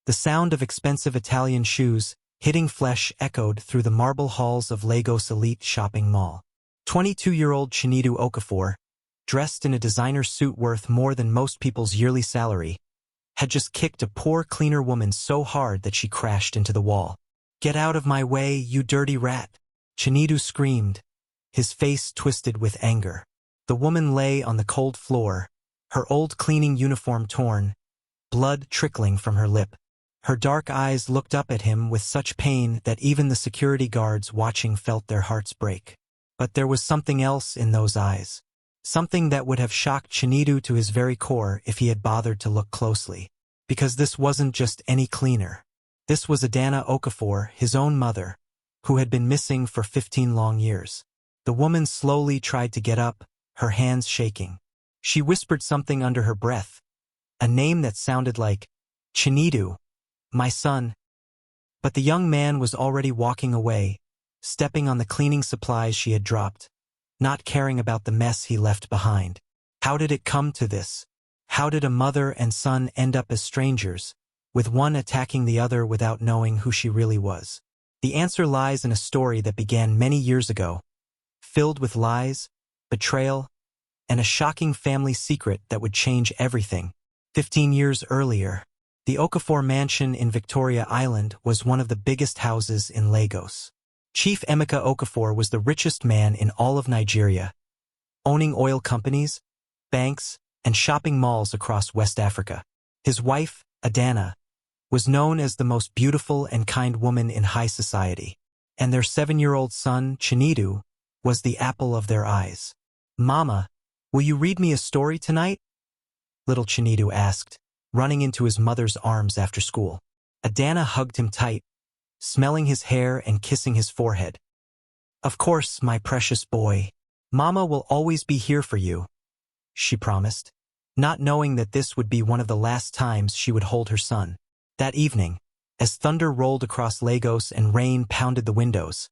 The sound of expensive Italian shoes hitting flesh echoed through the marble halls of Lagos elite shopping mall. 22-year-old Chinedu Okafor, dressed in a designer suit worth more than most people's yearly salary, had just kicked a poor cleaner woman so hard that she crashed into the wall. "Get out of my way, you dirty rat!" Chinedu screamed, his face twisted with anger. The woman lay on the cold floor, her old cleaning uniform torn, blood trickling from her lip. Her dark eyes looked up at him with such pain that even the security guards watching felt their hearts break. But there was something else in those eyes. Something that would have shocked Chinedu to his very core if he had bothered to look closely. Because this wasn't just any cleaner. This was Adana Okafor, his own mother, who had been missing for 15 long years. The woman slowly tried to get up, her hands shaking. She whispered something under her breath, a name that sounded like, "Chinedu, my son." But the young man was already walking away, stepping on the cleaning supplies she had dropped, not caring about the mess he left behind. How did it come to this? How did a mother and son end up as strangers, with one attacking the other without knowing who she really was? The answer lies in a story that began many years ago, filled with lies, betrayal, and a shocking family secret that would change everything. 15 years earlier, the Okafor mansion in Victoria Island was one of the biggest houses in Lagos. Chief Emeka Okafor was the richest man in all of Nigeria, owning oil companies, banks, and shopping malls across West Africa. His wife, Adana, was known as the most beautiful and kind woman in high society, and their 7-year-old son, Chinedu, was the apple of their eyes. "Mama, will you read me a story tonight?" little Chinedu asked, running into his mother's arms after school. Adana hugged him tight, smelling his hair and kissing his forehead. "Of course, my precious boy. Mama will always be here for you," she promised, not knowing that this would be one of the last times she would hold her son. That evening, as thunder rolled across Lagos and rain pounded the windows,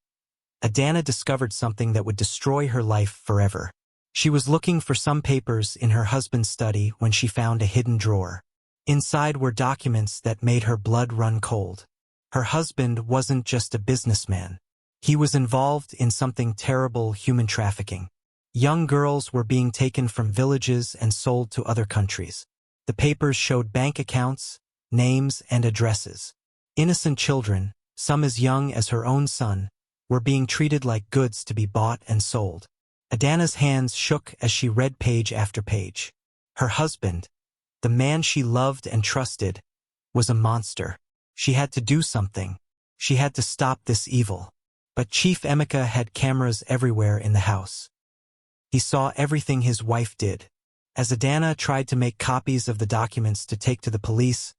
Adana discovered something that would destroy her life forever. She was looking for some papers in her husband's study when she found a hidden drawer. Inside were documents that made her blood run cold. Her husband wasn't just a businessman. He was involved in something terrible: human trafficking. Young girls were being taken from villages and sold to other countries. The papers showed bank accounts, names, and addresses. Innocent children, some as young as her own son, were being treated like goods to be bought and sold. Adana's hands shook as she read page after page. Her husband, the man she loved and trusted, was a monster. She had to do something. She had to stop this evil. But Chief Emeka had cameras everywhere in the house. He saw everything his wife did. As Adana tried to make copies of the documents to take to the police,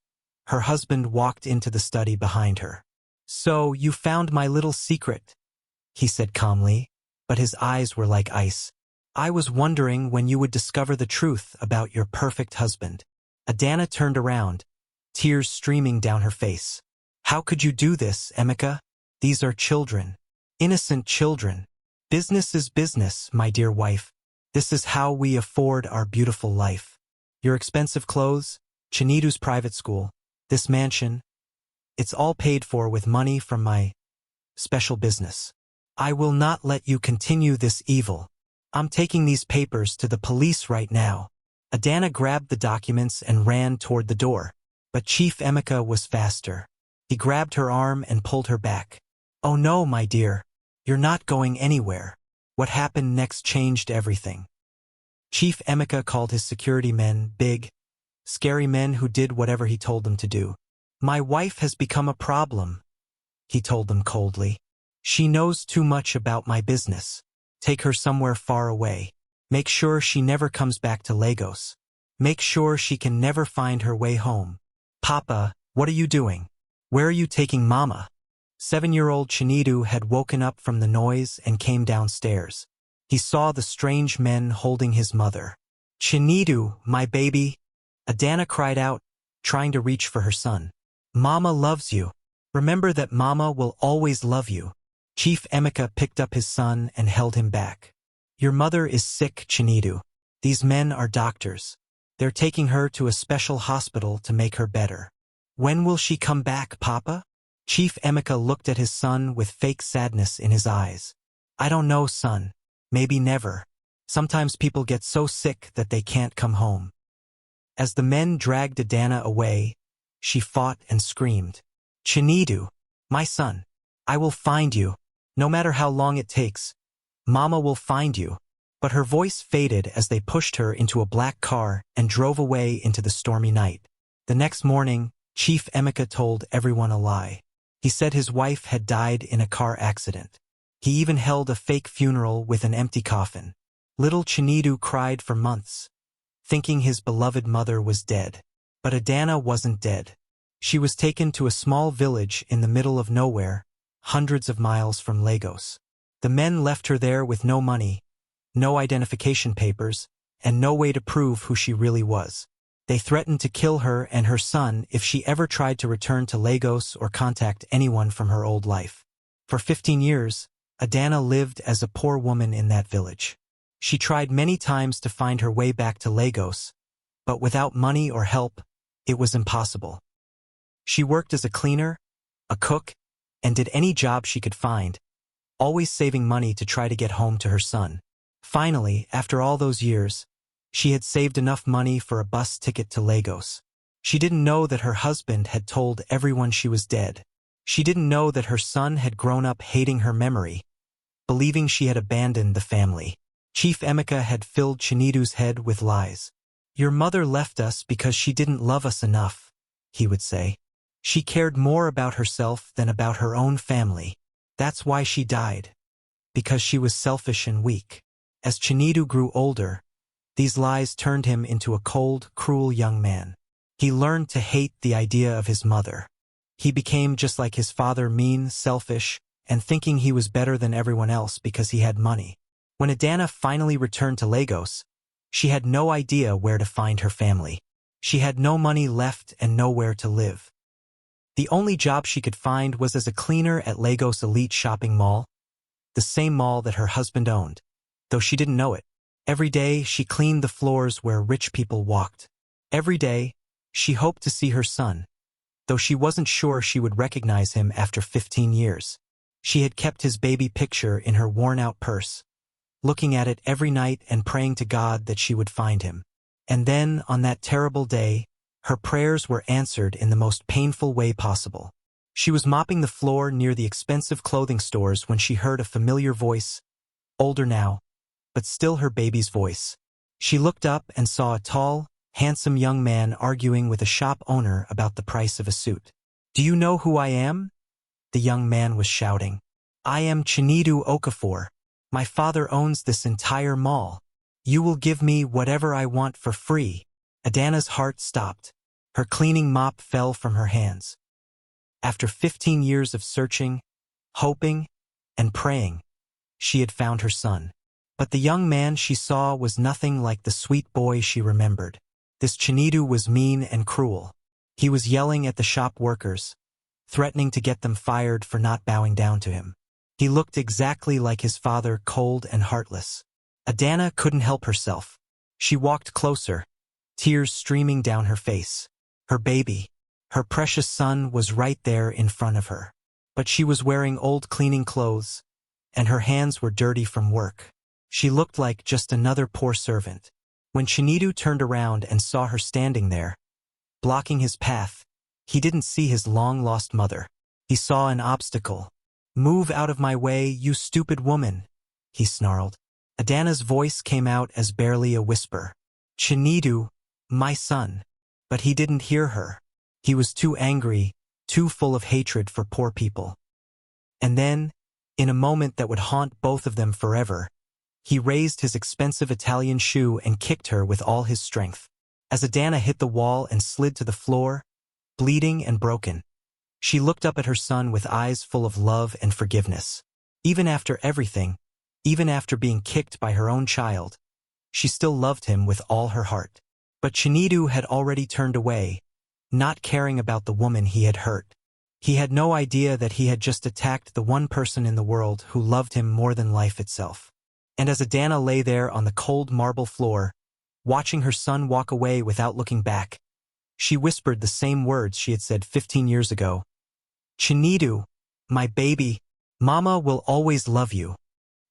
her husband walked into the study behind her. "So, you found my little secret," he said calmly, but his eyes were like ice. "I was wondering when you would discover the truth about your perfect husband." Adana turned around, tears streaming down her face. "How could you do this, Emeka? These are children. Innocent children. Business is business, my dear wife. This is how we afford our beautiful life. Your expensive clothes, Chinedu's private school, this mansion, it's all paid for with money from my special business. I will not let you continue this evil. I'm taking these papers to the police right now." Adana grabbed the documents and ran toward the door, but Chief Emeka was faster. He grabbed her arm and pulled her back. "Oh no, my dear. You're not going anywhere." What happened next changed everything. Chief Emeka called his security men big, scary men who did whatever he told them to do. "My wife has become a problem," he told them coldly. "She knows too much about my business. Take her somewhere far away. Make sure she never comes back to Lagos. Make sure she can never find her way home." "Papa, what are you doing? Where are you taking Mama?" 7-year-old Chinedu had woken up from the noise and came downstairs. He saw the strange men holding his mother. "Chinedu, my baby," Adana cried out, trying to reach for her son. "Mama loves you. Remember that Mama will always love you." Chief Emeka picked up his son and held him back. "Your mother is sick, Chinedu. These men are doctors. They're taking her to a special hospital to make her better. When will she come back, Papa? Chief Emeka looked at his son with fake sadness in his eyes. I don't know, son. Maybe never. Sometimes people get so sick that they can't come home. As the men dragged Adana away, she fought and screamed. Chinedu, my son, I will find you. No matter how long it takes, Mama will find you. But her voice faded as they pushed her into a black car and drove away into the stormy night. The next morning, Chief Emeka told everyone a lie. He said his wife had died in a car accident. He even held a fake funeral with an empty coffin. Little Chinedu cried for months, thinking his beloved mother was dead. But Adana wasn't dead. She was taken to a small village in the middle of nowhere, hundreds of miles from Lagos. The men left her there with no money, no identification papers, and no way to prove who she really was. They threatened to kill her and her son if she ever tried to return to Lagos or contact anyone from her old life. For 15 years, Adana lived as a poor woman in that village. She tried many times to find her way back to Lagos, but without money or help, it was impossible. She worked as a cleaner, a cook, and did any job she could find, always saving money to try to get home to her son. Finally, after all those years, she had saved enough money for a bus ticket to Lagos. She didn't know that her husband had told everyone she was dead. She didn't know that her son had grown up hating her memory, believing she had abandoned the family. Chief Emeka had filled Chinedu's head with lies. Your mother left us because she didn't love us enough, he would say. She cared more about herself than about her own family. That's why she died. Because she was selfish and weak. As Chinedu grew older, these lies turned him into a cold, cruel young man. He learned to hate the idea of his mother. He became just like his father, mean, selfish, and thinking he was better than everyone else because he had money. When Adana finally returned to Lagos, she had no idea where to find her family. She had no money left and nowhere to live. The only job she could find was as a cleaner at Lagos Elite Shopping Mall, the same mall that her husband owned, though she didn't know it. Every day, she cleaned the floors where rich people walked. Every day, she hoped to see her son, though she wasn't sure she would recognize him after 15 years. She had kept his baby picture in her worn-out purse, looking at it every night and praying to God that she would find him. And then, on that terrible day, her prayers were answered in the most painful way possible. She was mopping the floor near the expensive clothing stores when she heard a familiar voice, older now, but still her baby's voice. She looked up and saw a tall, handsome young man arguing with a shop owner about the price of a suit. Do you know who I am? The young man was shouting. I am Chinedu Okafor. My father owns this entire mall. You will give me whatever I want for free. Adana's heart stopped. Her cleaning mop fell from her hands. After 15 years of searching, hoping, and praying, she had found her son. But the young man she saw was nothing like the sweet boy she remembered. This Chinedu was mean and cruel. He was yelling at the shop workers, threatening to get them fired for not bowing down to him. He looked exactly like his father, cold and heartless. Adana couldn't help herself. She walked closer, tears streaming down her face. Her baby, her precious son, was right there in front of her. But she was wearing old cleaning clothes, and her hands were dirty from work. She looked like just another poor servant. When Chinedu turned around and saw her standing there, blocking his path, he didn't see his long-lost mother. He saw an obstacle. Move out of my way, you stupid woman, he snarled. Adana's voice came out as barely a whisper. Chinedu, my son. But he didn't hear her. He was too angry, too full of hatred for poor people. And then, in a moment that would haunt both of them forever, he raised his expensive Italian shoe and kicked her with all his strength. As Adana hit the wall and slid to the floor, bleeding and broken, she looked up at her son with eyes full of love and forgiveness. Even after everything, even after being kicked by her own child, she still loved him with all her heart. But Chinedu had already turned away, not caring about the woman he had hurt. He had no idea that he had just attacked the one person in the world who loved him more than life itself. And as Adana lay there on the cold marble floor, watching her son walk away without looking back, She whispered the same words she had said 15 years ago. "Chinedu, my baby, Mama will always love you."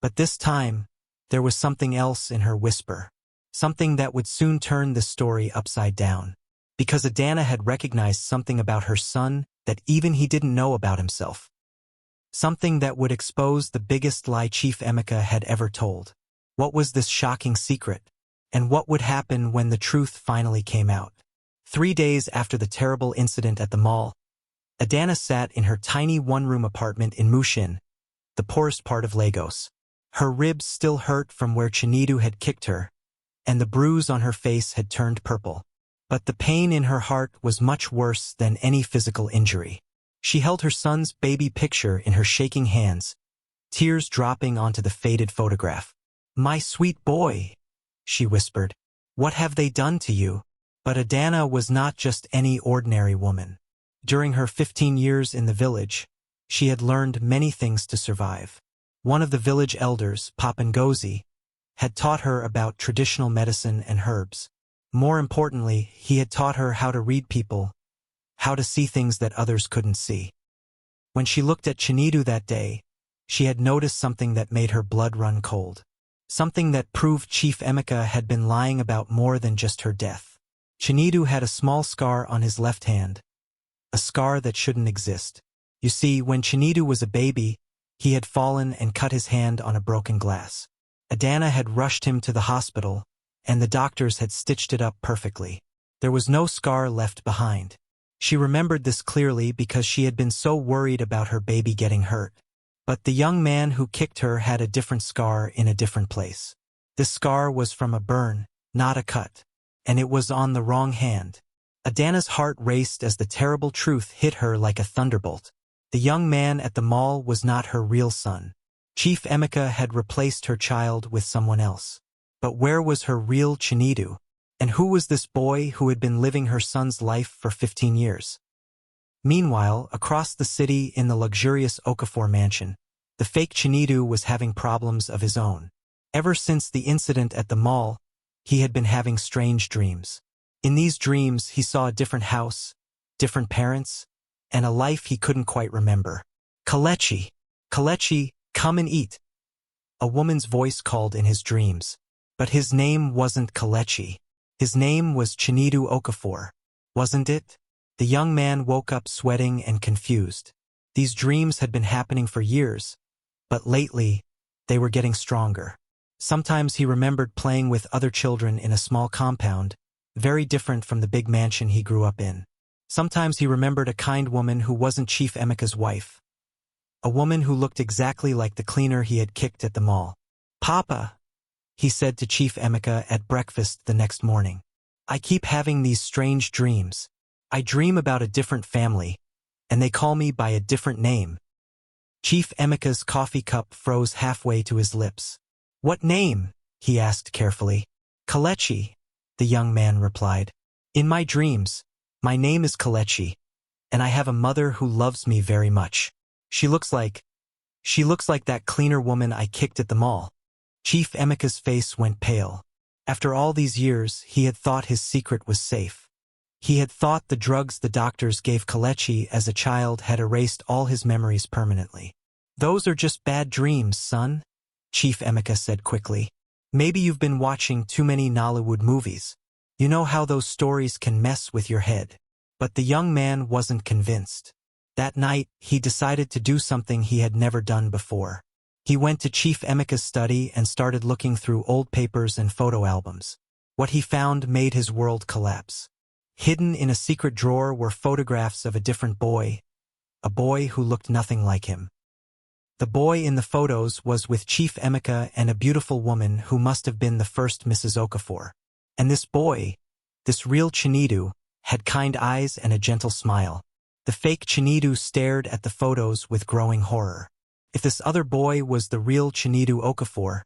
But this time, there was something else in her whisper. Something that would soon turn the story upside down. Because Adana had recognized something about her son that even he didn't know about himself. Something that would expose the biggest lie Chief Emeka had ever told. What was this shocking secret? And what would happen when the truth finally came out? 3 days after the terrible incident at the mall, Adana sat in her tiny one-room apartment in Mushin, the poorest part of Lagos. Her ribs still hurt from where Chinedu had kicked her, and the bruise on her face had turned purple. But the pain in her heart was much worse than any physical injury. She held her son's baby picture in her shaking hands, tears dropping onto the faded photograph. "My sweet boy," she whispered, "what have they done to you?" But Adana was not just any ordinary woman. During her 15 years in the village, she had learned many things to survive. One of the village elders, Papangozi, had taught her about traditional medicine and herbs. More importantly, he had taught her how to read people, how to see things that others couldn't see. When she looked at Chinedu that day, she had noticed something that made her blood run cold. Something that proved Chief Emeka had been lying about more than just her death. Chinedu had a small scar on his left hand, a scar that shouldn't exist. You see, when Chinedu was a baby, he had fallen and cut his hand on a broken glass. Adana had rushed him to the hospital, and the doctors had stitched it up perfectly. There was no scar left behind. She remembered this clearly because she had been so worried about her baby getting hurt. But the young man who kicked her had a different scar in a different place. This scar was from a burn, not a cut, and it was on the wrong hand. Adana's heart raced as the terrible truth hit her like a thunderbolt. The young man at the mall was not her real son. Chief Emeka had replaced her child with someone else. But where was her real Chinedu? And who was this boy who had been living her son's life for 15 years? Meanwhile, across the city in the luxurious Okafor mansion, the fake Chinedu was having problems of his own. Ever since the incident at the mall, he had been having strange dreams. In these dreams, he saw a different house, different parents, and a life he couldn't quite remember. "Kelechi! Kelechi, come and eat!" A woman's voice called in his dreams. But his name wasn't Kelechi. His name was Chinedu Okafor, wasn't it? The young man woke up sweating and confused. These dreams had been happening for years, but lately, they were getting stronger. Sometimes he remembered playing with other children in a small compound, very different from the big mansion he grew up in. Sometimes he remembered a kind woman who wasn't Chief Emeka's wife. A woman who looked exactly like the cleaner he had kicked at the mall. "Papa," he said to Chief Emeka at breakfast the next morning, "I keep having these strange dreams. I dream about a different family, and they call me by a different name." Chief Emeka's coffee cup froze halfway to his lips. "What name?" he asked carefully. "Kelechi," the young man replied. "In my dreams, my name is Kelechi, and I have a mother who loves me very much. She looks like that cleaner woman I kicked at the mall." Chief Emeka's face went pale. After all these years, he had thought his secret was safe. He had thought the drugs the doctors gave Kelechi as a child had erased all his memories permanently. "Those are just bad dreams, son," Chief Emeka said quickly. "Maybe you've been watching too many Nollywood movies. You know how those stories can mess with your head." But the young man wasn't convinced. That night, he decided to do something he had never done before. He went to Chief Emeka's study and started looking through old papers and photo albums. What he found made his world collapse. Hidden in a secret drawer were photographs of a different boy, a boy who looked nothing like him. The boy in the photos was with Chief Emeka and a beautiful woman who must have been the first Mrs. Okafor. And this boy, this real Chinedu, had kind eyes and a gentle smile. The fake Chinedu stared at the photos with growing horror. If this other boy was the real Chinedu Okafor,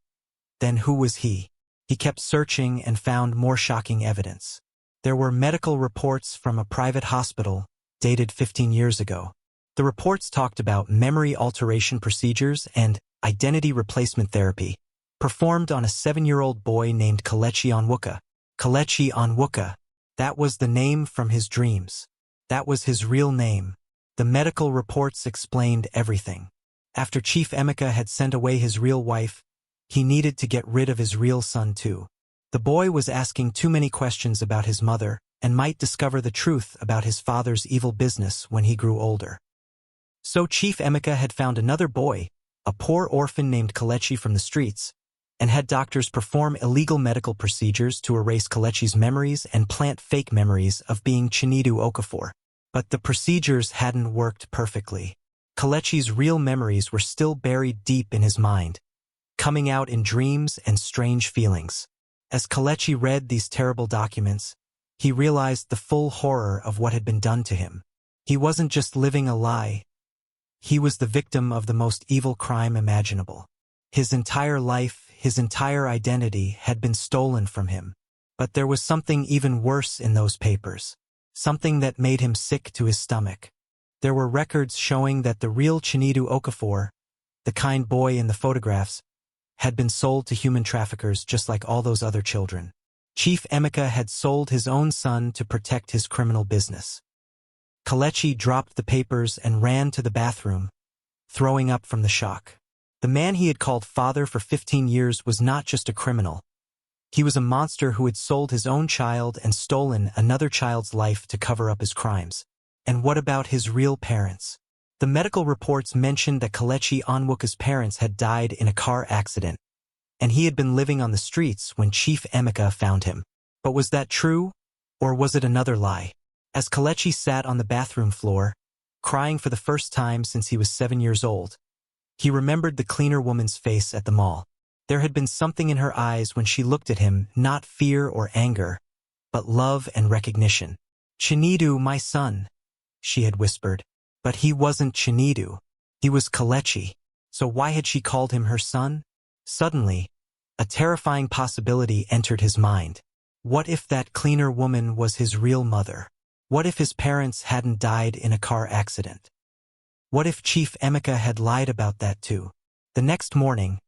then who was he? He kept searching and found more shocking evidence. There were medical reports from a private hospital, dated 15 years ago. The reports talked about memory alteration procedures and identity replacement therapy, performed on a 7-year-old boy named Kelechi Onwuka. Kelechi Onwuka, That was the name from his dreams. That was his real name. The medical reports explained everything. After Chief Emeka had sent away his real wife, he needed to get rid of his real son too. The boy was asking too many questions about his mother and might discover the truth about his father's evil business when he grew older. So Chief Emeka had found another boy, a poor orphan named Kelechi from the streets, and had doctors perform illegal medical procedures to erase Kelechi's memories and plant fake memories of being Chinedu Okafor. But the procedures hadn't worked perfectly. Kelechi's real memories were still buried deep in his mind, coming out in dreams and strange feelings. As Kelechi read these terrible documents, he realized the full horror of what had been done to him. He wasn't just living a lie. He was the victim of the most evil crime imaginable. His entire life, his entire identity had been stolen from him. But there was something even worse in those papers. Something that made him sick to his stomach. There were records showing that the real Chinedu Okafor, the kind boy in the photographs, had been sold to human traffickers just like all those other children. Chief Emeka had sold his own son to protect his criminal business. Kelechi dropped the papers and ran to the bathroom, throwing up from the shock. The man he had called father for 15 years was not just a criminal. He was a monster who had sold his own child and stolen another child's life to cover up his crimes. And what about his real parents? The medical reports mentioned that Kelechi Onwuka's parents had died in a car accident, and he had been living on the streets when Chief Emeka found him. But was that true, or was it another lie? As Kelechi sat on the bathroom floor, crying for the first time since he was 7 years old, he remembered the cleaner woman's face at the mall. There had been something in her eyes when she looked at him, not fear or anger, but love and recognition. "Chinedu, my son," she had whispered. But he wasn't Chinedu. He was Kelechi. So why had she called him her son? Suddenly, a terrifying possibility entered his mind. What if that cleaner woman was his real mother? What if his parents hadn't died in a car accident? What if Chief Emeka had lied about that too? The next morning,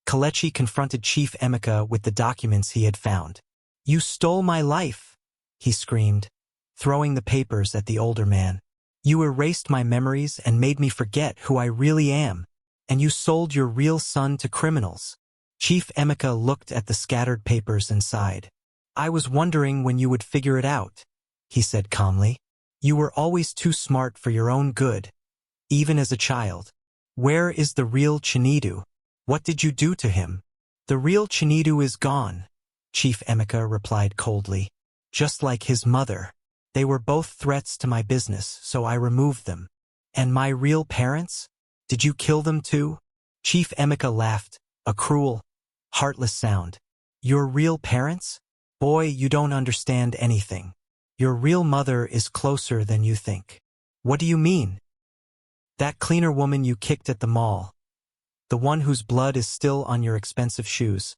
Kelechi confronted Chief Emeka with the documents he had found. "You stole my life," he screamed, throwing the papers at the older man. "You erased my memories and made me forget who I really am, and you sold your real son to criminals." Chief Emeka looked at the scattered papers and sighed. "I was wondering when you would figure it out," he said calmly. "You were always too smart for your own good, even as a child. Where is the real Chinedu? What did you do to him?" "The real Chinedu is gone," Chief Emeka replied coldly. "Just like his mother. They were both threats to my business, so I removed them." "And my real parents? Did you kill them too?" Chief Emeka laughed, a cruel, heartless sound. "Your real parents? Boy, you don't understand anything. Your real mother is closer than you think." "What do you mean?" "That cleaner woman you kicked at the mall. The one whose blood is still on your expensive shoes.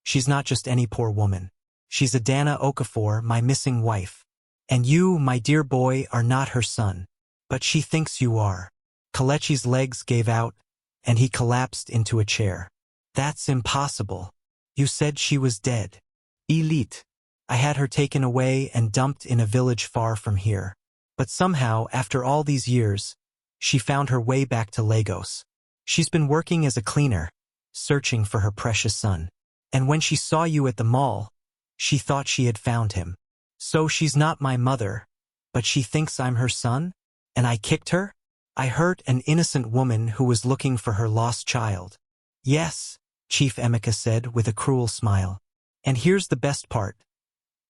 She's not just any poor woman. She's Adana Okafor, my missing wife. And you, my dear boy, are not her son. But she thinks you are." Kelechi's legs gave out, and he collapsed into a chair. "That's impossible. You said she was dead." "Elite. I had her taken away and dumped in a village far from here. But somehow, after all these years, she found her way back to Lagos. She's been working as a cleaner, searching for her precious son. And when she saw you at the mall, she thought she had found him. So she's not my mother, but she thinks I'm her son? And I kicked her? I hurt an innocent woman who was looking for her lost child." "Yes," Chief Emeka said with a cruel smile. "And here's the best part.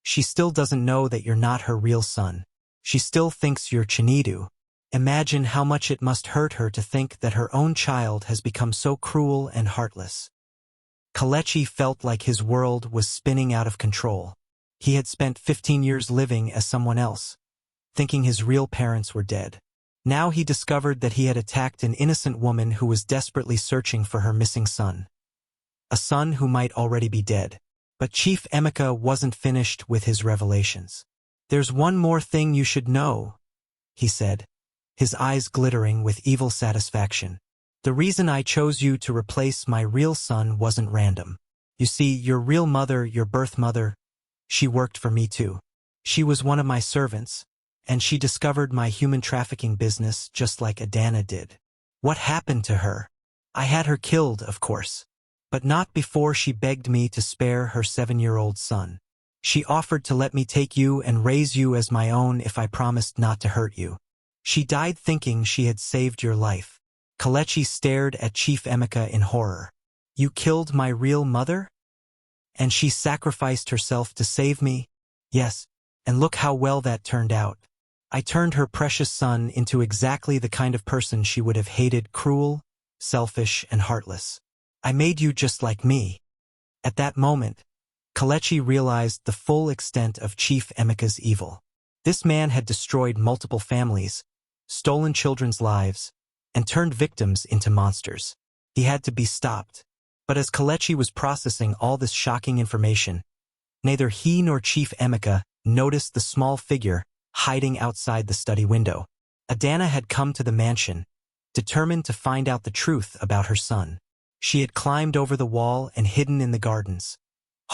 She still doesn't know that you're not her real son. She still thinks you're Chinedu. Imagine how much it must hurt her to think that her own child has become so cruel and heartless." Kelechi felt like his world was spinning out of control. He had spent 15 years living as someone else, thinking his real parents were dead. Now he discovered that he had attacked an innocent woman who was desperately searching for her missing son. A son who might already be dead. But Chief Emeka wasn't finished with his revelations. "There's one more thing you should know," he said, his eyes glittering with evil satisfaction. "The reason I chose you to replace my real son wasn't random. You see, your real mother, your birth mother, she worked for me too. She was one of my servants, and she discovered my human trafficking business just like Adana did. What happened to her? I had her killed, of course, but not before she begged me to spare her 7-year-old son. She offered to let me take you and raise you as my own if I promised not to hurt you. She died thinking she had saved your life. Kelechi stared at Chief Emeka in horror. You killed my real mother? And she sacrificed herself to save me? Yes, and look how well that turned out. I turned her precious son into exactly the kind of person she would have hated: cruel, selfish, and heartless. I made you just like me. At that moment, Kelechi realized the full extent of Chief Emeka's evil. This man had destroyed multiple families, stolen children's lives, and turned victims into monsters. He had to be stopped. But as Kelechi was processing all this shocking information, neither he nor Chief Emeka noticed the small figure hiding outside the study window. Adana had come to the mansion, determined to find out the truth about her son. She had climbed over the wall and hidden in the gardens,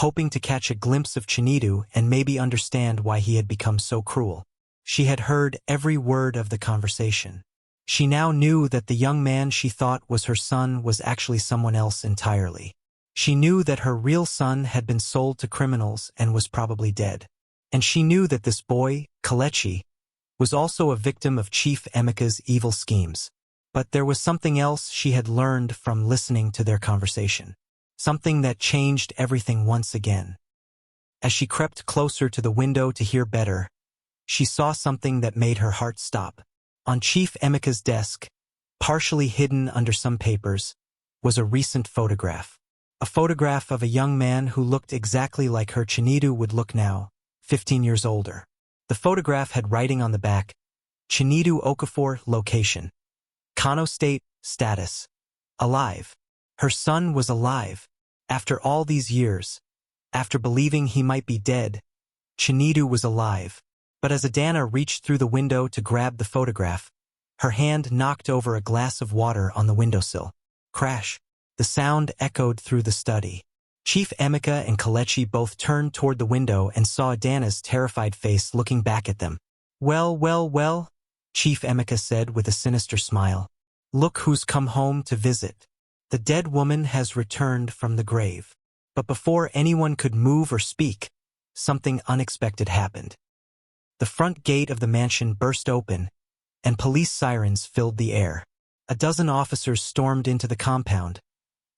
hoping to catch a glimpse of Chinedu and maybe understand why he had become so cruel. She had heard every word of the conversation. She now knew that the young man she thought was her son was actually someone else entirely. She knew that her real son had been sold to criminals and was probably dead. And she knew that this boy, Kelechi, was also a victim of Chief Emeka's evil schemes. But there was something else she had learned from listening to their conversation. Something that changed everything once again. As she crept closer to the window to hear better, she saw something that made her heart stop. On Chief Emeka's desk, partially hidden under some papers, was a recent photograph. A photograph of a young man who looked exactly like her Chinedu would look now, 15 years older. The photograph had writing on the back: Chinedu Okafor, location. Kano State, status: alive. Her son was alive. After all these years, after believing he might be dead, Chinedu was alive. But as Adana reached through the window to grab the photograph, her hand knocked over a glass of water on the windowsill. Crash! The sound echoed through the study. Chief Emeka and Kelechi both turned toward the window and saw Adana's terrified face looking back at them. Well, well, well, Chief Emeka said with a sinister smile. Look who's come home to visit. The dead woman has returned from the grave. But before anyone could move or speak, something unexpected happened. The front gate of the mansion burst open, and police sirens filled the air. A dozen officers stormed into the compound,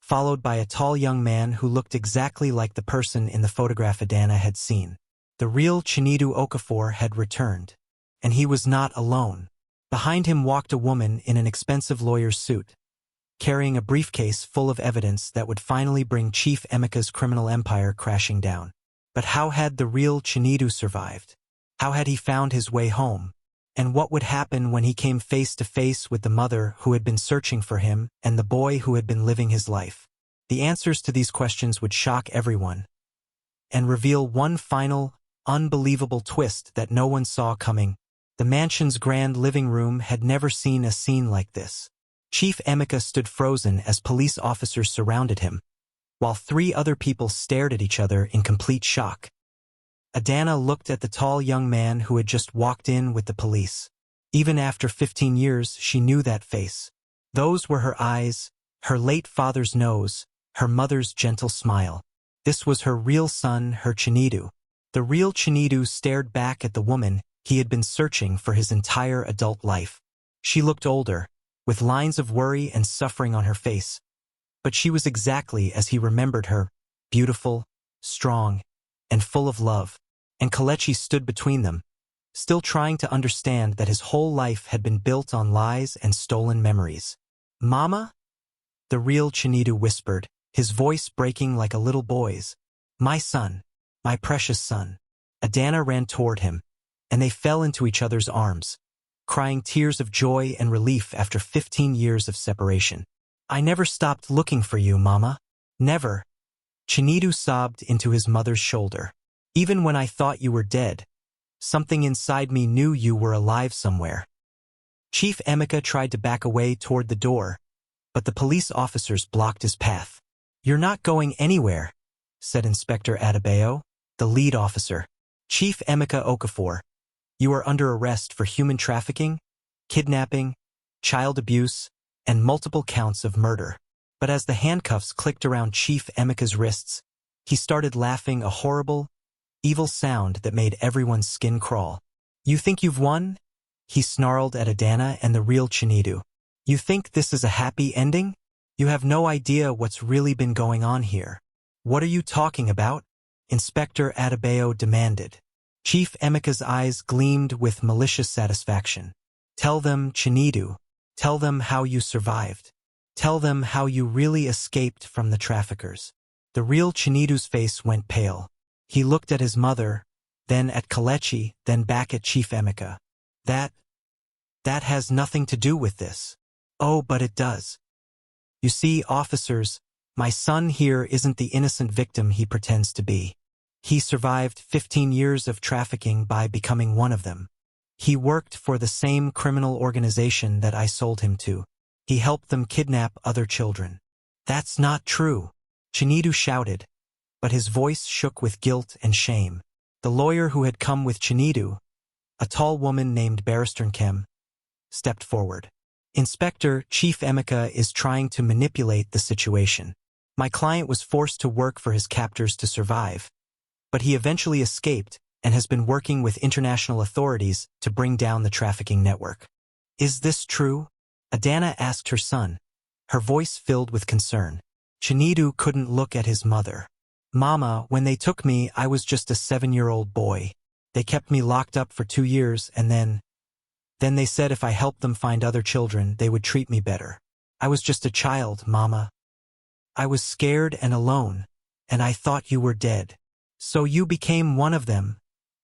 followed by a tall young man who looked exactly like the person in the photograph Adana had seen. The real Chinedu Okafor had returned, and he was not alone. Behind him walked a woman in an expensive lawyer's suit, carrying a briefcase full of evidence that would finally bring Chief Emeka's criminal empire crashing down. But how had the real Chinedu survived? How had he found his way home? And what would happen when he came face to face with the mother who had been searching for him and the boy who had been living his life? The answers to these questions would shock everyone and reveal one final, unbelievable twist that no one saw coming. The mansion's grand living room had never seen a scene like this. Chief Emeka stood frozen as police officers surrounded him, while 3 other people stared at each other in complete shock. Adana looked at the tall young man who had just walked in with the police. Even after 15 years, she knew that face. Those were her eyes, her late father's nose, her mother's gentle smile. This was her real son, her Chinedu. The real Chinedu stared back at the woman he had been searching for his entire adult life. She looked older, with lines of worry and suffering on her face. But she was exactly as he remembered her, beautiful, strong, and full of love. And Kelechi stood between them, still trying to understand that his whole life had been built on lies and stolen memories. Mama? The real Chinedu whispered, his voice breaking like a little boy's. My son, my precious son. Adana ran toward him, and they fell into each other's arms, crying tears of joy and relief after 15 years of separation. I never stopped looking for you, Mama. Never. Chinedu sobbed into his mother's shoulder. Even when I thought you were dead, something inside me knew you were alive somewhere. Chief Emeka tried to back away toward the door, but the police officers blocked his path. You're not going anywhere, said Inspector Adebayo, the lead officer. Chief Emeka Okafor, you are under arrest for human trafficking, kidnapping, child abuse, and multiple counts of murder. But as the handcuffs clicked around Chief Emeka's wrists, he started laughing a horrible, evil sound that made everyone's skin crawl. You think you've won? He snarled at Adana and the real Chinedu. You think this is a happy ending? You have no idea what's really been going on here. What are you talking about? Inspector Adebayo demanded. Chief Emeka's eyes gleamed with malicious satisfaction. Tell them, Chinedu. Tell them how you survived. Tell them how you really escaped from the traffickers. The real Chinedu's face went pale. He looked at his mother, then at Kelechi, then back at Chief Emeka. That has nothing to do with this. Oh, but it does. You see, officers, my son here isn't the innocent victim he pretends to be. He survived 15 years of trafficking by becoming one of them. He worked for the same criminal organization that I sold him to. He helped them kidnap other children. That's not true, Chinedu shouted, but his voice shook with guilt and shame. The lawyer who had come with Chinedu, a tall woman named Barrister Nkem, stepped forward. Inspector, Chief Emeka is trying to manipulate the situation. My client was forced to work for his captors to survive, but he eventually escaped and has been working with international authorities to bring down the trafficking network. Is this true? Adana asked her son, her voice filled with concern. Chinedu couldn't look at his mother. Mama, when they took me, I was just a 7-year-old boy. They kept me locked up for 2 years and then they said if I helped them find other children, they would treat me better. I was just a child, Mama. I was scared and alone, and I thought you were dead. So you became one of them,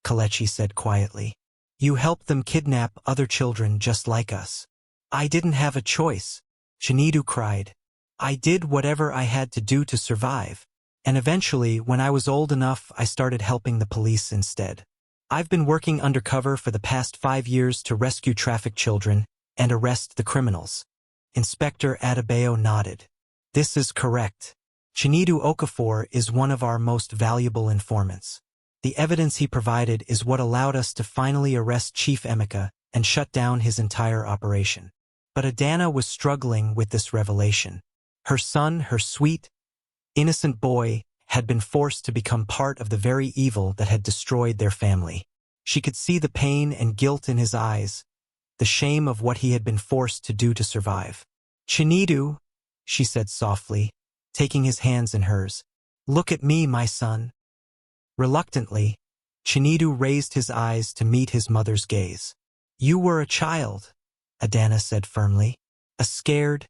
Kelechi said quietly. You helped them kidnap other children just like us. I didn't have a choice, Chinedu cried. I did whatever I had to do to survive, and eventually, when I was old enough, I started helping the police instead. I've been working undercover for the past 5 years to rescue trafficked children and arrest the criminals. Inspector Adebayo nodded. This is correct. Chinedu Okafor is one of our most valuable informants. The evidence he provided is what allowed us to finally arrest Chief Emeka and shut down his entire operation. But Adana was struggling with this revelation. Her son, her sweet, innocent boy, had been forced to become part of the very evil that had destroyed their family. She could see the pain and guilt in his eyes, the shame of what he had been forced to do to survive. Chinedu, she said softly, taking his hands in hers. Look at me, my son. Reluctantly, Chinedu raised his eyes to meet his mother's gaze. You were a child, Adana said firmly. A scared,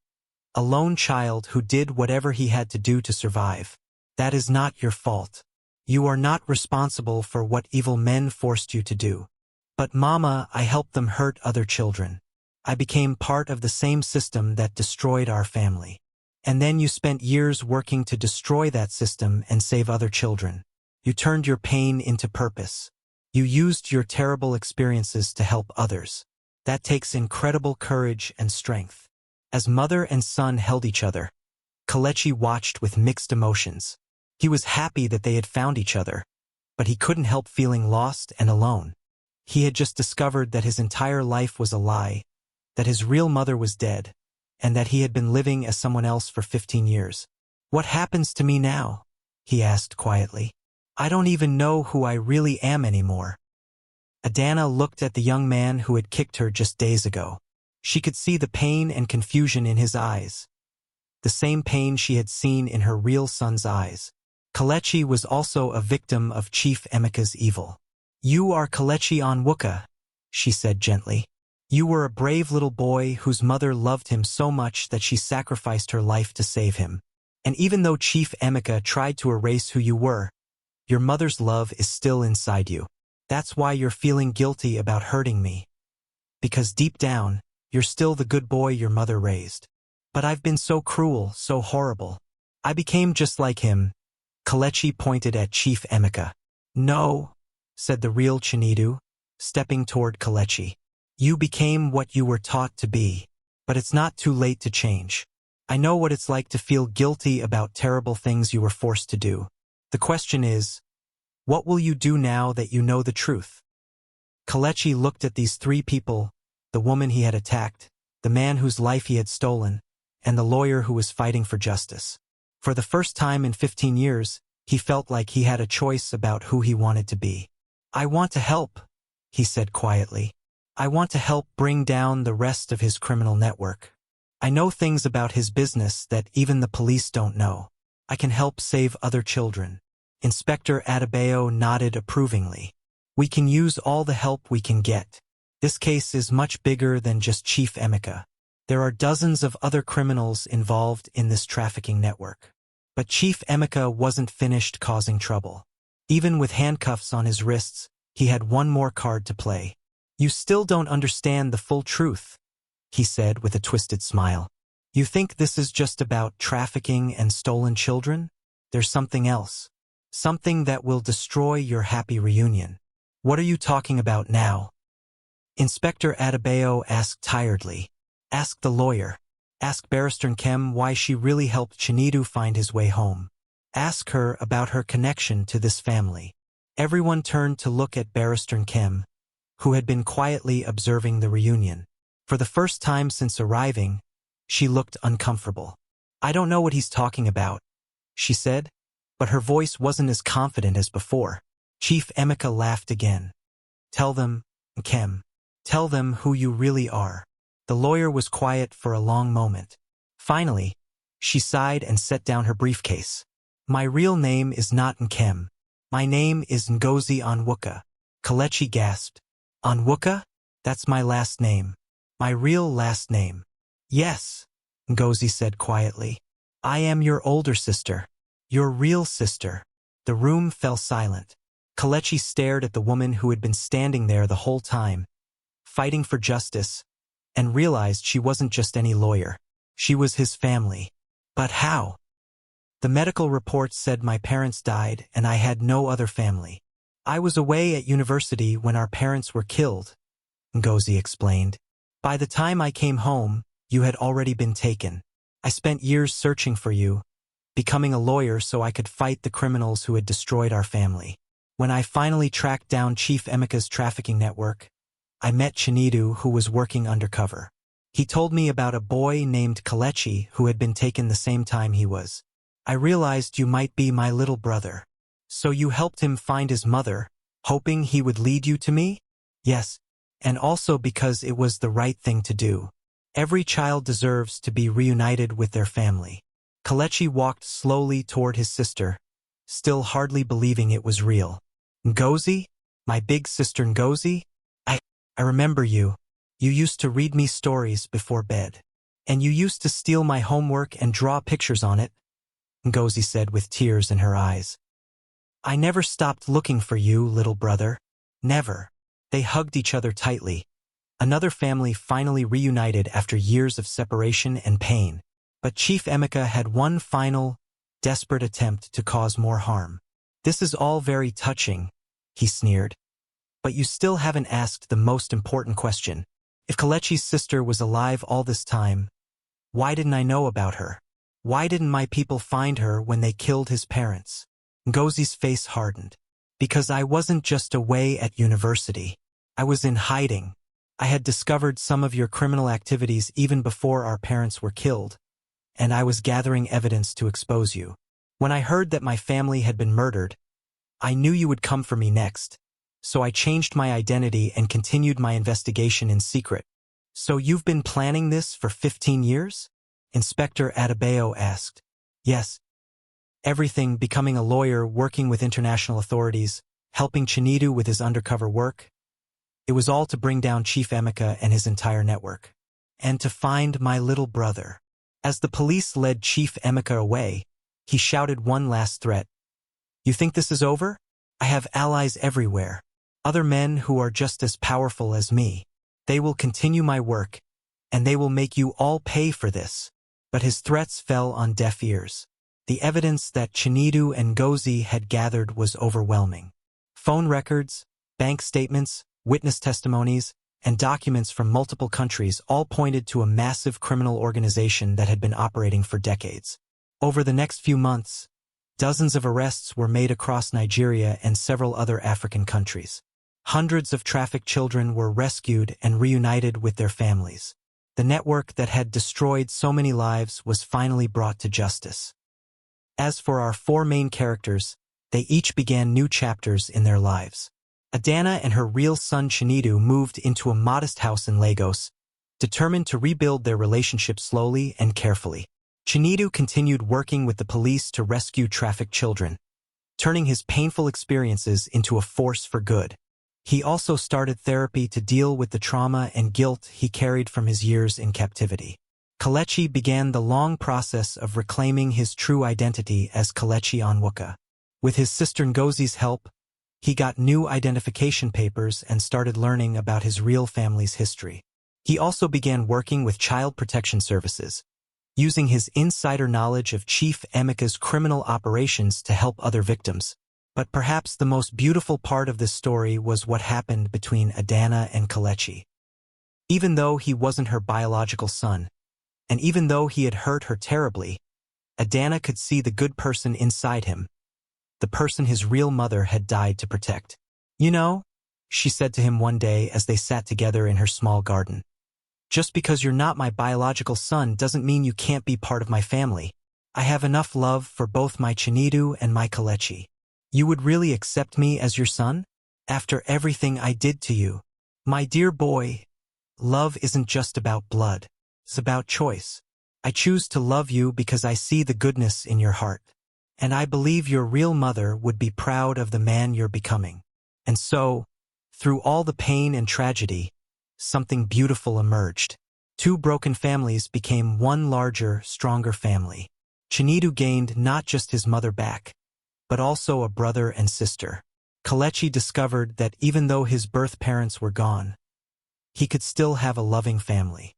alone child who did whatever he had to do to survive. That is not your fault. You are not responsible for what evil men forced you to do. But Mama, I helped them hurt other children. I became part of the same system that destroyed our family. And then you spent years working to destroy that system and save other children. You turned your pain into purpose. You used your terrible experiences to help others. That takes incredible courage and strength. As mother and son held each other, Kelechi watched with mixed emotions. He was happy that they had found each other, but he couldn't help feeling lost and alone. He had just discovered that his entire life was a lie, that his real mother was dead, and that he had been living as someone else for 15 years. What happens to me now? He asked quietly. I don't even know who I really am anymore. Adana looked at the young man who had kicked her just days ago. She could see the pain and confusion in his eyes, the same pain she had seen in her real son's eyes. Kelechi was also a victim of Chief Emeka's evil. You are Kelechi Onwuka, she said gently. You were a brave little boy whose mother loved him so much that she sacrificed her life to save him. And even though Chief Emeka tried to erase who you were, your mother's love is still inside you. That's why you're feeling guilty about hurting me. Because deep down, you're still the good boy your mother raised. But I've been so cruel, so horrible. I became just like him. Kelechi pointed at Chief Emeka. No, said the real Chinedu, stepping toward Kelechi. You became what you were taught to be, but it's not too late to change. I know what it's like to feel guilty about terrible things you were forced to do. The question is, What will you do now that you know the truth? Kelechi looked at these three people, the woman he had attacked, the man whose life he had stolen, and the lawyer who was fighting for justice. For the first time in 15 years, he felt like he had a choice about who he wanted to be. I want to help, he said quietly. I want to help bring down the rest of his criminal network. I know things about his business that even the police don't know. I can help save other children. Inspector Adebayo nodded approvingly. We can use all the help we can get. This case is much bigger than just Chief Emeka. There are dozens of other criminals involved in this trafficking network. But Chief Emeka wasn't finished causing trouble. Even with handcuffs on his wrists, he had one more card to play. You still don't understand the full truth, he said with a twisted smile. You think this is just about trafficking and stolen children? There's something else. Something that will destroy your happy reunion. What are you talking about now? Inspector Adebayo asked tiredly. Ask the lawyer. Ask Barrister Nkem why she really helped Chinedu find his way home. Ask her about her connection to this family. Everyone turned to look at Barrister Nkem, who had been quietly observing the reunion. For the first time since arriving, she looked uncomfortable. I don't know what he's talking about, she said, but her voice wasn't as confident as before. Chief Emeka laughed again. Tell them, Nkem. Tell them who you really are. The lawyer was quiet for a long moment. Finally, she sighed and set down her briefcase. My real name is not Nkem. My name is Ngozi Onwuka. Kelechi gasped. Onwuka? That's my last name. My real last name. Yes, Ngozi said quietly. I am your older sister. Your real sister. The room fell silent. Kelechi stared at the woman who had been standing there the whole time, fighting for justice, and realized she wasn't just any lawyer. She was his family. But how? The medical reports said my parents died and I had no other family. I was away at university when our parents were killed, Ngozi explained. By the time I came home, you had already been taken. I spent years searching for you, becoming a lawyer so I could fight the criminals who had destroyed our family. When I finally tracked down Chief Emeka's trafficking network, I met Chinedu, who was working undercover. He told me about a boy named Kelechi who had been taken the same time he was. I realized you might be my little brother. So you helped him find his mother, hoping he would lead you to me? Yes, and also because it was the right thing to do. Every child deserves to be reunited with their family. Kelechi walked slowly toward his sister, still hardly believing it was real. Ngozi? My big sister Ngozi? I remember you. You used to read me stories before bed. And you used to steal my homework and draw pictures on it, Ngozi said with tears in her eyes. I never stopped looking for you, little brother. Never. They hugged each other tightly. Another family finally reunited after years of separation and pain. But Chief Emeka had one final, desperate attempt to cause more harm. This is all very touching, he sneered. But you still haven't asked the most important question. If Kelechi's sister was alive all this time, why didn't I know about her? Why didn't my people find her when they killed his parents? Ngozi's face hardened. Because I wasn't just away at university. I was in hiding. I had discovered some of your criminal activities even before our parents were killed, and I was gathering evidence to expose you. When I heard that my family had been murdered, I knew you would come for me next. So I changed my identity and continued my investigation in secret. So you've been planning this for 15 years? Inspector Adebayo asked. Yes. Everything, becoming a lawyer, working with international authorities, helping Chinedu with his undercover work. It was all to bring down Chief Emeka and his entire network. And to find my little brother. As the police led Chief Emeka away, he shouted one last threat. You think this is over? I have allies everywhere. Other men who are just as powerful as me. They will continue my work, and they will make you all pay for this. But his threats fell on deaf ears. The evidence that Chinedu and Ngozi had gathered was overwhelming. Phone records, bank statements, witness testimonies, and documents from multiple countries all pointed to a massive criminal organization that had been operating for decades. Over the next few months, Dozens of arrests were made across Nigeria and several other African countries. Hundreds of trafficked children were rescued and reunited with their families. The network that had destroyed so many lives was finally brought to justice. As for our four main characters, they each began new chapters in their lives. Adana and her real son Chinedu moved into a modest house in Lagos, determined to rebuild their relationship slowly and carefully. Chinedu continued working with the police to rescue trafficked children, turning his painful experiences into a force for good. He also started therapy to deal with the trauma and guilt he carried from his years in captivity. Kelechi began the long process of reclaiming his true identity as Kelechi Onwuka. With his sister Ngozi's help, he got new identification papers and started learning about his real family's history. He also began working with Child Protection Services, using his insider knowledge of Chief Emeka's criminal operations to help other victims. But perhaps the most beautiful part of this story was what happened between Adana and Kelechi. Even though he wasn't her biological son, and even though he had hurt her terribly, Adana could see the good person inside him, the person his real mother had died to protect. "You know," she said to him one day as they sat together in her small garden, "just because you're not my biological son doesn't mean you can't be part of my family. I have enough love for both my Chinedu and my Kelechi. You would really accept me as your son? After everything I did to you? My dear boy, love isn't just about blood. It's about choice. I choose to love you because I see the goodness in your heart. And I believe your real mother would be proud of the man you're becoming." And so, through all the pain and tragedy, something beautiful emerged. Two broken families became one larger, stronger family. Chinedu gained not just his mother back, but also a brother and sister. Kelechi discovered that even though his birth parents were gone, he could still have a loving family.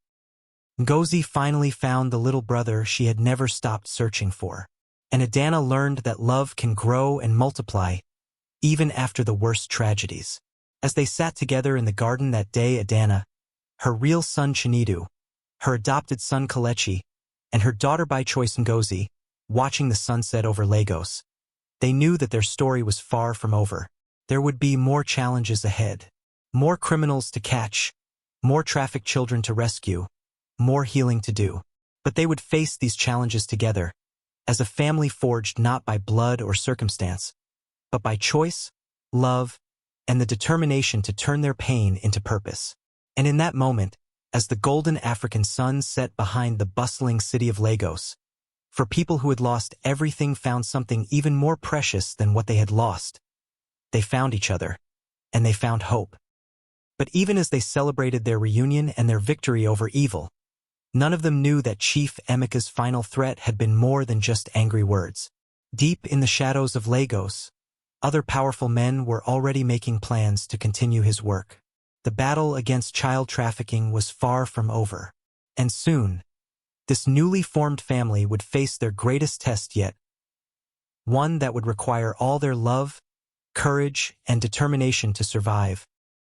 Ngozi finally found the little brother she had never stopped searching for. And Adana learned that love can grow and multiply, even after the worst tragedies. As they sat together in the garden that day, Adana, her real son Chinedu, her adopted son Kelechi, and her daughter by choice Ngozi, watching the sunset over Lagos. They knew that their story was far from over. There would be more challenges ahead, more criminals to catch, more trafficked children to rescue, more healing to do. But they would face these challenges together, as a family forged not by blood or circumstance, but by choice, love, and the determination to turn their pain into purpose. And in that moment, as the golden African sun set behind the bustling city of Lagos, for people who had lost everything found something even more precious than what they had lost. They found each other, and they found hope. But even as they celebrated their reunion and their victory over evil, none of them knew that Chief Emeka's final threat had been more than just angry words. Deep in the shadows of Lagos, other powerful men were already making plans to continue his work. The battle against child trafficking was far from over, and soon, this newly formed family would face their greatest test yet, one that would require all their love, courage, and determination to survive.